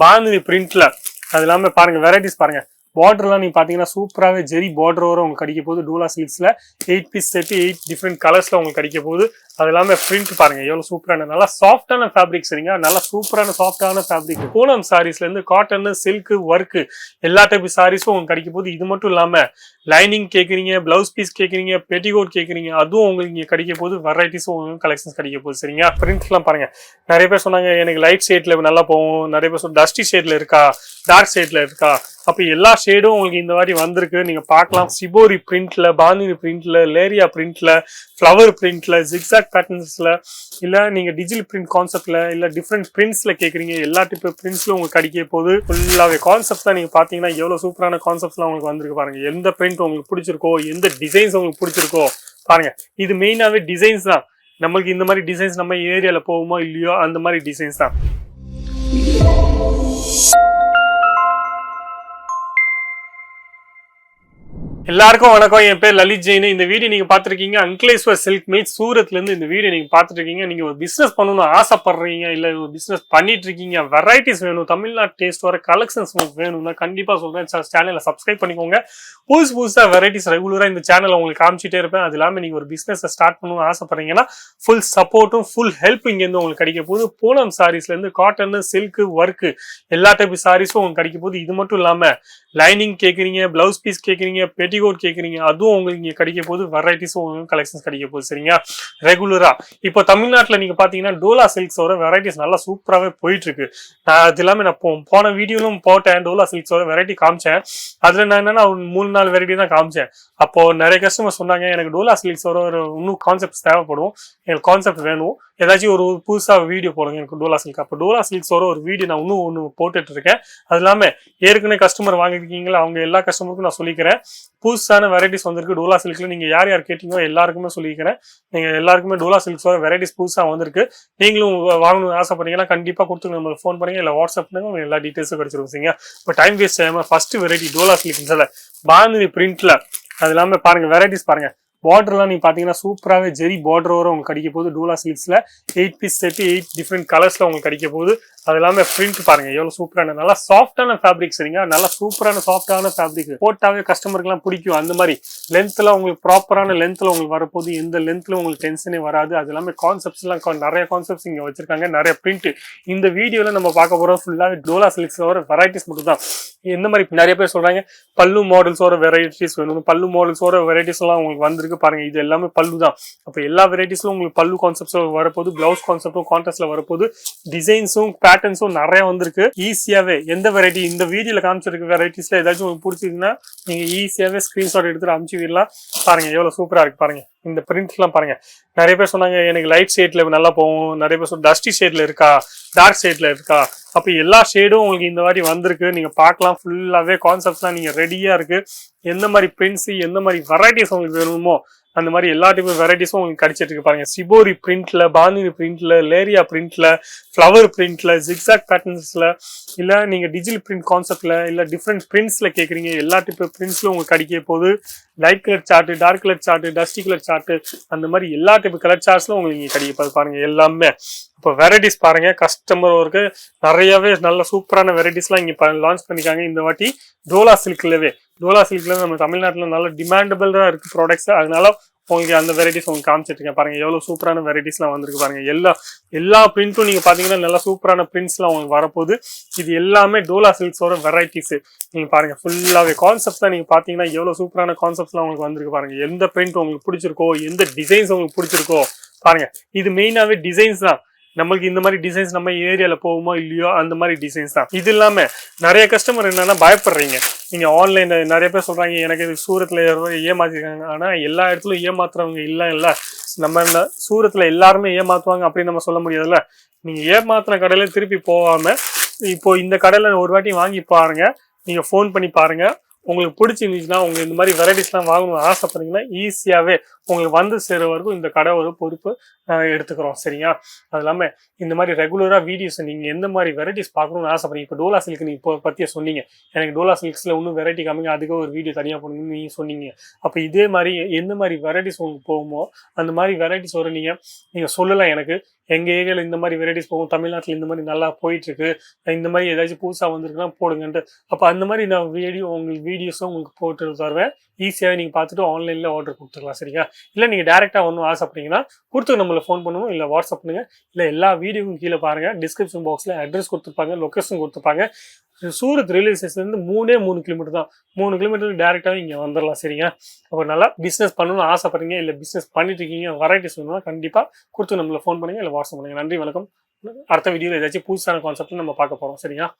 பாந்தினி பிரிண்ட்ல அது இல்லாம பாருங்க வெரைட்டிஸ் பாருங்க. பார்டர்லாம் நீங்க பாத்தீங்கன்னா சூப்பராகவே ஜெரி பார்டர் வர உங்களுக்கு கிடைக்க போகுது. டூலா சில்க்ஸ்ல 8 பீஸ் செட் 8 டிஃப்ரெண்ட் கலர்ஸ்ல உங்களுக்கு கிடைக்க போகுது. அது இல்லாம பிரிண்ட் பாருங்க எவ்வளவு சூப்பரான நல்லா சாஃப்டான ஃபேப்ரிக். சரிங்க, நல்லா சூப்பரான சாஃப்டான ஃபேப்ரிக். பூனம் சாரீஸ்ல இருந்து காட்டன், சில்க், ஒர்க் எல்லா டைப் சாரீஸும் உங்களுக்கு கிடைக்க போகுது. இது மட்டும் இல்லாம லைனிங் கேக்குறீங்க, பிளவுஸ் பீஸ் கேக்குறீங்க, பெட்டிகோட் கேக்குறீங்க, அதுவும் உங்களுக்கு இங்க கிடைக்க போகுது. வெரைட்டிஸும் உங்களுக்கு கலெக்ஷன்ஸ் கிடைக்க போகுது. சரிங்களா, பிரிண்ட்ஸ் எல்லாம் பாருங்க. நிறைய பேர் சொன்னாங்க எனக்கு லைட் ஷேட்ல நல்லா போகும், நிறைய பேர் சொன்ன டஸ்டி ஷேட்ல இருக்கா, டார்க் ஷேட்ல இருக்கா. அப்ப எல்லா ஷேடும் உங்களுக்கு இந்த மாதிரி வந்திருக்கு, நீங்க பார்க்கலாம். சிபோரி பிரிண்ட்ல, பாந்தினி பிரிண்ட்ல, லேரியா பிரிண்ட்ல, ஃபிளவர் பிரிண்ட்ல, ஜிக்ஸாக் பேட்டர்ன்ஸ்ல, இல்ல நீங்க டிஜிட்டல் பிரிண்ட் கான்செப்ட்ல, இல்ல டிஃப்ரெண்ட் பிரிண்ட்ஸ்ல கேக்குறீங்க, எல்லா டைப் பிரிண்ட்ஸ்ல உங்களுக்கு கிடைக்க போகுது. ஃபுல்லாவே கான்செப்ட்ஸ் தான். நீங்க பாத்தீங்கன்னா எவ்வளவு சூப்பரான கான்செப்ட்ஸ்லாம் உங்களுக்கு வந்திருக்கு பாருங்க. எந்த பிரிண்ட் உங்களுக்கு பிடிச்சிருக்கோ, எந்த டிசைன்ஸ் உங்களுக்கு பிடிச்சிருக்கோ பாருங்க. இது மெயினாவே டிசைன்ஸ் தான். நம்மளுக்கு இந்த மாதிரி டிசைன்ஸ் நம்ம ஏரியால போகுமோ இல்லையோ அந்த மாதிரி டிசைன்ஸ் தான். எல்லாருக்கும் வணக்கம். என் பேர் லலித் ஜெயின். இந்த வீடியோ நீங்க பாத்துருக்கீங்க அங்கிலேஸ்வர் சில்க் மீட் சூரத்ல இருந்து இந்த வீடியோ நீங்க பாத்துட்டு இருக்கீங்க. நீங்க ஒரு பிசினஸ் பண்ணணும்னு ஆசைப்படுறீங்க, இல்ல ஒரு பிசினஸ் பண்ணிட்டு இருக்கீங்க, வெரைட்டிஸ் வேணும், தமிழ்நாடு டேஸ்ட் வர கலெக்ஷன்ஸ் உங்களுக்கு வேணும்னா கண்டிப்பா சொல்றேன், சேனலை சப்ஸ்கிரைப் பண்ணிக்கோங்க. புதுசா வெரைட்டிஸ் ரெகுலரா இந்த சேனல் உங்களுக்கு காமிச்சிட்டே இருப்பேன். அது இல்லாம நீங்க ஒரு பிசினஸ் ஸ்டார்ட் பண்ணணும்னு ஆசைப்படுறீங்கன்னா ஃபுல் சப்போர்ட்டும் ஃபுல் ஹெல்ப் இங்க இருந்து உங்களுக்கு கிடைக்க போகுது. பூனம் சாரீஸ்ல இருந்து காட்டன், சில்க், ஒர்க் எல்லா டைப் சாரீஸும் உங்களுக்கு கிடைக்க போகுது. இது மட்டும் இல்லாம லைனிங் கேக்குறீங்க, பிளவுஸ் பீஸ் கேக்குறீங்க, பெட்டிகோட் கேக்குறீங்க, அதுவும் உங்களுக்கு இங்க கிடைக்க போகுது. வெரைட்டிஸும் உங்களுக்கு கலெக்ஷன்ஸ் கிடைக்க போகுது. சரிங்களா, ரெகுலரா இப்போ தமிழ்நாட்டுல நீங்க பாத்தீங்கன்னா டோலா சில்க்ஸோட வெரைட்டிஸ் நல்லா சூப்பராகவே போயிட்டு இருக்கு. அது இல்லாம நான் போன வீடியோலும் போட்டேன், டோலா சில்க்ஸோட வெரைட்டி காமிச்சேன். அதுல நான் என்னன்னா 3-4 வெரைட்டி தான் காமிச்சேன். அப்போ நிறைய கஸ்டமர் சொன்னாங்க எனக்கு டோலா சில்க்ஸோட ஒரு இன்னும் கான்செப்ட் தேவைப்படும், எனக்கு கான்செப்ட் வேணும், ஏதாச்சும் ஒரு புதுசா வீடியோ போடுங்க எனக்கு டோலா சில்க். அப்போ டோலா சில்க்ஸோட ஒரு வீடியோ நான் இன்னும் ஒன்று போட்டுட்டு இருக்கேன். அது இல்லாம ஏற்கனவே கஸ்டமர் வாங்கிருக்கீங்களா அவங்க எல்லா கஸ்டமருக்கும் நான் சொல்லிக்கிறேன், புதுசான வெரைட்டிஸ் வந்திருக்கு டோலா சில்க்ல. நீங்க யார் யார் கேட்டீங்களோ எல்லாருக்குமே சொல்லிக்கிறேன், நீங்க எல்லாருக்குமே டோலா சில்க்ஸோட வெரைட்டிஸ் புதுசா வந்திருக்கு. நீங்களும் வாங்கணும்னு ஆசைப்பட்டீங்கன்னா கண்டிப்பா கொடுத்து நம்மளுக்கு ஃபோன் பண்ணுங்க, இல்ல வாட்ஸ்அப் பண்ணுங்க, எல்லா டீடைல்ஸும் கிடைச்சிருக்கீங்க. இப்போ டைம் வேஸ்ட் செய்யாம ஃபர்ஸ்ட் வெரைட்டி டோலா சில்க்ல பாந்தினி பிரிண்ட்ல அது இல்லாம பாருங்க வெரைட்டிஸ் பாருங்க. பார்டர்லாம் நீங்க பாத்தீங்கன்னா சூப்பராகவே ஜெரி பார்டர் வர உங்களுக்கு கிடைக்க போகுது. டூலா சில்க்ஸ்ல 8 பீஸ் செட் 8 டிஃப்ரெண்ட் கலர்ஸ்ல உங்களுக்கு கிடைக்க போகுது. அது இல்லாம பிரிண்ட் பாருங்க எவ்வளவு சூப்பரான நல்லா சாஃப்டான ஃபேப்ரிக். சரிங்க, நல்லா சூப்பரான சாஃப்டான ஃபேப்ரிக். போட்டாவே கஸ்டமருக்கு எல்லாம் பிடிக்கும். அந்த மாதிரி லென்த்ல உங்களுக்கு ப்ராப்பரான லென்த்ல உங்களுக்கு வரப்போகுது. எந்த லென்த்ல உங்களுக்கு டென்ஷனே வராது. அது இல்லாம கான்செப்ட்ஸ் எல்லாம் நிறைய கான்செப்ட்ஸ் இங்க வச்சிருக்காங்க, நிறைய பிரிண்ட். இந்த வீடியோல நம்ம பார்க்க போறோம் ஃபுல்லாவே டோலா சில்க்ஸ்ல வர வெரைட்டிஸ் மட்டும் தான். எந்த மாதிரி நிறைய பேர் சொல்றாங்க பல்லு மாடல்ஸோட வெரைட்டிஸ் வேணும், பல்லு மாடல்ஸோட வெரைட்டிஸ் எல்லாம் உங்களுக்கு வந்திருக்கு பாருங்க. இது எல்லாமே பல்லு தான். அப்ப எல்லா வெரைட்டிஸ்லும் உங்களுக்கு பல்லு கான்செப்ட்ஸ் வரப்போது, பிளவுஸ் கான்செப்டும் கான்ட்ராஸ்ட்ல வரப்போது, டிசைன்ஸும் பேட்டர்ன்ஸும் நிறைய வந்திருக்கு. ஈஸியாவே எந்த வெரைட்டி இந்த வீடியோல காமிச்சிருக்க வெரைட்டிஸ்ல ஏதாச்சும் உங்களுக்கு பிடிச்சிருக்குன்னா நீங்க ஈஸியாவே ஸ்கிரீன்ஷாட் எடுத்துட்டு அனுப்பிச்சு விடலாம். பாருங்க எவ்வளவு சூப்பரா இருக்கு பாருங்க. இந்த பிரிண்ட்ஸ் எல்லாம் பாருங்க. நிறைய பேர் சொன்னாங்க எனக்கு லைட் ஷேட்ல நல்லா போகும், நிறைய பேர் சொன்ன டஸ்டி ஷேட்ல இருக்கா, டார்க் ஷேட்ல இருக்கா. அப்ப எல்லா ஷேடும் உங்களுக்கு இந்த மாதிரி வந்திருக்கு, நீங்க பார்க்கலாம். ஃபுல்லாவே கான்செப்ட்ஸ்லாம் நீங்க ரெடியா இருக்கு. எந்த மாதிரி பிரிண்ட்ஸ், எந்த மாதிரி வெரைட்டிஸ் உங்களுக்கு வேணுமோ அந்த மாதிரி எல்லா டைப் வெரைட்டிஸும் உங்களுக்கு கிடைச்சிட்டு இருக்கு பாருங்க. சிபோரி பிரிண்ட்ல, பாந்தினி பிரிண்ட்ல, லேரியா பிரிண்ட்ல, ஃபிளவர் பிரிண்ட்ல, ஜிக்ஸாக் பேட்டர்ன்ஸ்ல, இல்ல நீங்க டிஜிட்டல் பிரிண்ட் கான்செப்ட்ல, இல்ல டிஃப்ரெண்ட் பிரிண்ட்ஸ்ல கேக்குறீங்க, எல்லா டைப் பிரிண்ட்ஸ்ல உங்களுக்கு கிடைக்க போகுது. Light colour chart, dark colour chart, dusty colour chart, அந்த மாதிரி எல்லா டைப் கலர் சார்ட்ஸ்ல உங்களுக்கு இங்க கிடைக்க பாருங்க எல்லாமே. இப்போ வெரைட்டிஸ் பாருங்க, கஸ்டமர் ஒர்க்கு நிறையவே நல்ல சூப்பரான வெரைட்டிஸ்லாம் இங்க லான்ச் பண்ணிக்காங்க இந்த வாட்டி. டோலா சில்க்லவே டோலா சில்க்ல நம்ம தமிழ்நாட்டுல நல்ல டிமாண்டபிளா இருக்கு ப்ராடக்ட்ஸ். அதனால உங்களுக்கு அந்த வெரைட்டிஸ் உங்களுக்கு காமிச்சிட்டு இருக்கேன் பாருங்க. எவ்வளவு சூப்பரான வெரைட்டிஸ்லாம் வந்திருக்கு பாருங்க. எல்லா பிரிண்ட்டும் நீங்க பாத்தீங்கன்னா நல்ல சூப்பரான பிரிண்ட்ஸ்லாம் உங்களுக்கு வரப்போகுது. இது எல்லாமே டோலா சில்க்ஸோட வெரைட்டிஸ். நீங்க பாருங்க ஃபுல்லாவே கான்செப்ட்ஸ் தான். நீங்க பாத்தீங்கன்னா எவ்வளவு சூப்பரான கான்செப்ட்ஸ்லாம் உங்களுக்கு வந்திருக்கு பாருங்க. எந்த பிரிண்ட் உங்களுக்கு பிடிச்சிருக்கோ, எந்த டிசைன்ஸ் உங்களுக்கு பிடிச்சிருக்கோ பாருங்க. இது மெயினாவே டிசைன்ஸ் தான். நம்மளுக்கு இந்த மாதிரி டிசைன்ஸ் நம்ம ஏரியால போகுமோ இல்லையோ அந்த மாதிரி டிசைன்ஸ் தான். இது இல்லாம நிறைய கஸ்டமர் என்னன்னா பயப்படுறீங்க, நீங்க ஆன்லைன்ல நிறைய பேர் சொல்றாங்க எனக்கு சூரத்ல ஏமாத்திருக்காங்க. ஆனா எல்லா இடத்துலயும் ஏமாத்துறவங்க இல்ல நம்ம சூரத்ல எல்லாருமே ஏமாத்துவாங்க அப்படின்னு நம்ம சொல்ல முடியாதுல்ல. நீங்க ஏமாத்துன கடையில திருப்பி போகாம இப்போ இந்த கடையில ஒரு வாட்டி வாங்கி பாருங்க, நீங்க போன் பண்ணி பாருங்க. உங்களுக்கு பிடிச்சிருந்துச்சுன்னா உங்க இந்த மாதிரி வெரைட்டிஸ்லாம் வாங்கணும்னு ஆசைப்படுறீங்கன்னா ஈஸியாவே உங்களுக்கு வந்து சேர வரைக்கும் இந்த கடை ஒரு பொறுப்பு எடுத்துக்கிறோம். சரிங்களா, அது இல்லாம இந்த மாதிரி ரெகுலரா வீடியோஸ் நீங்க எந்த மாதிரி வெரைட்டிஸ் பார்க்கணும்னு ஆசைப்படுறீங்க. இப்போ டோலா சில்க் நீங்க இப்போ பத்தியே சொன்னீங்க, எனக்கு டோலா சில்க்ஸ்ல இன்னும் வெரைட்டி காமிங்க, அதுக்கு ஒரு வீடியோ தனியா போடணும்னு நீங்க சொன்னீங்க. அப்போ இதே மாதிரி எந்த மாதிரி வெரைட்டிஸ் உங்களுக்கு போகுமோ அந்த மாதிரி வெரைட்டிஸ் வர நீங்க சொல்லலாம் எனக்கு. எங்கள் ஏரியாவில் இந்த மாதிரி வெரைட்டிஸ் போகும், தமிழ்நாட்டில் இந்த மாதிரி நல்லா போயிட்டுருக்கு, இந்த மாதிரி ஏதாச்சும் புதுசாக வந்திருக்குன்னா போடுங்கன்ட்டு. அப்போ அந்த மாதிரி நான் வீடியோஸும் உங்களுக்கு போட்டு தருவேன். ஈஸியாகவே நீங்கள் பார்த்துட்டு ஆன்லைனில் ஆர்டர் கொடுத்துக்கலாம். சரிங்களா? இல்லை நீங்கள் டேரெக்டாக ஒன்றும் ஆசைப்பட்டீங்கன்னா கொடுத்து நம்மளை ஃபோன் பண்ணுவோம், இல்லை வாட்ஸ்அப் பண்ணுங்கள். இல்லை எல்லா வீடியோவும் கீழே பாருங்கள், டிஸ்கிரிப்ஷன் பாக்ஸில் அட்ரஸ் கொடுத்துருப்பாங்க, லொக்கேஷன் கொடுத்துருப்பாங்க. சூரத் ரயில்வே ஸ்டேஷன்லேருந்து 3 கிலோமீட்டர் தான். 3 கிலோமீட்டருக்கு டேரெக்டாகவே இங்கே வந்துடலாம். சரிங்க? அப்போ நல்லா பிஸ்னஸ் பண்ணணும்னு ஆசைப்படுறீங்க, இல்லை பிஸ்னஸ் பண்ணிட்டு இருக்கீங்க, வெரைட்டிஸ் வேணும்னா கண்டிப்பாக கொடுத்து நம்மளை ஃபோன் பண்ணுங்கள், இல்லை வாட்ஸ்அப் பண்ணுங்கள். நன்றி, வணக்கம். அடுத்த வீடியோவில் ஏதாச்சும் புதுசான கான்செப்ட் நம்ம பார்க்க போகிறோம். சரிங்களா?